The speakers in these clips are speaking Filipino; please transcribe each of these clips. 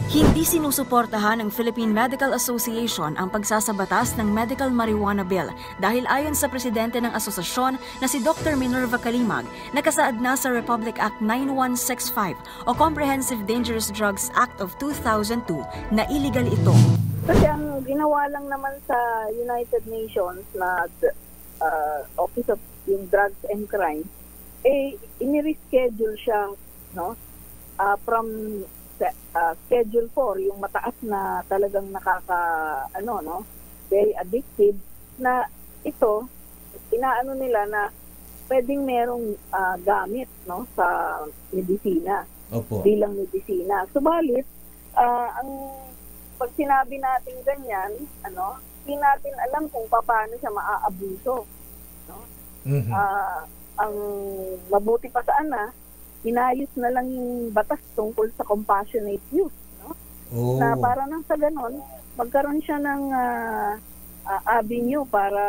Hindi sinusuportahan ng Philippine Medical Association ang pagsasabatas ng Medical Marijuana Bill dahil ayon sa presidente ng asosasyon na si Dr. Minerva Kalimag, nakasaad na sa Republic Act 9165 o Comprehensive Dangerous Drugs Act of 2002 na illegal ito. Kasi ang ginawa lang naman sa United Nations na Office of yung Drugs and Crime, ini-reschedule siya, no? From Schedule 4, yung mataas na talagang very addictive, na ito, inaano nila na pwedeng merong gamit, no, sa medisina. Opo. Bilang medisina. Subalit, ang pag sinabi natin ganyan, hindi natin alam kung paano siya maaabuso. No? Mm-hmm. Ang mabuti pa saan inayos na lang yung batas tungkol sa compassionate use. No? Oh. Na para nang sa ganon, magkaroon siya ng avenue para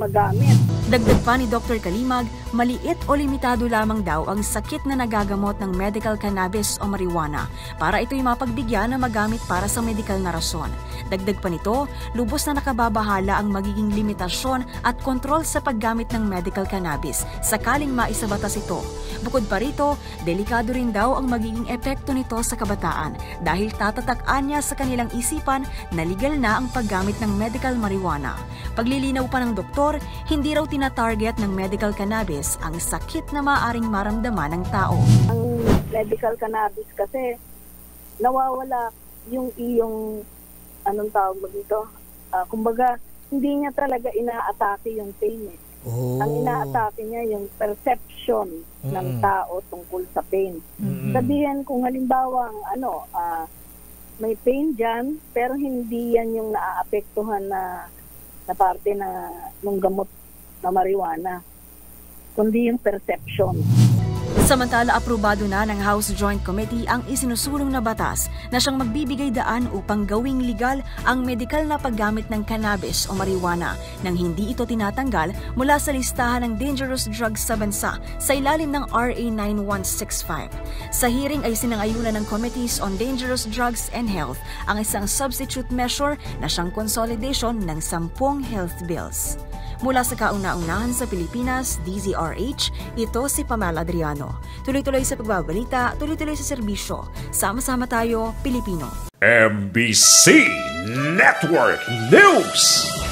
magamit. Dagdag pa ni Dr. Kalimag, maliit o limitado lamang daw ang sakit na nagagamot ng medical cannabis o marijuana para ito'y mapagbigyan na magamit para sa medical na rason. Dagdag pa nito, lubos na nakababahala ang magiging limitasyon at kontrol sa paggamit ng medical cannabis sakaling maisabatas ito. Bukod pa rito, delikado rin daw ang magiging epekto nito sa kabataan dahil tatatakaan niya sa kanilang isipan na legal na ang paggamit ng medical marijuana. Paglilinaw pa ng doktor, hindi raw tina-target ng medical cannabis ang sakit na maaaring maramdaman ng tao. Ang medical cannabis kasi nawawala yung iyong tawag mo dito? Kumbaga, hindi niya talaga ina-atake yung pain. Oh. Ang ina-atake niya yung perception ng tao tungkol sa pain. Sabihin kung halimbawa may pain dyan, pero hindi yan yung naaapektuhan na parte ng gamot na marijuana, kundi yung perception. Samantala, aprobado na ng House Joint Committee ang isinusulong na batas na siyang magbibigay daan upang gawing legal ang medikal na paggamit ng cannabis o marijuana nang hindi ito tinatanggal mula sa listahan ng dangerous drugs sa bansa sa ilalim ng RA 9165. Sa hearing ay sinangayunan ng Committees on Dangerous Drugs and Health ang isang substitute measure na siyang consolidation ng 10 health bills. Mula sa kauna-unahan sa Pilipinas, DZRH, ito si Pamela Adriano. Tuloy-tuloy sa pagbabalita, tuloy-tuloy sa serbisyo. Sama-sama tayo, Pilipino. MBC Network News!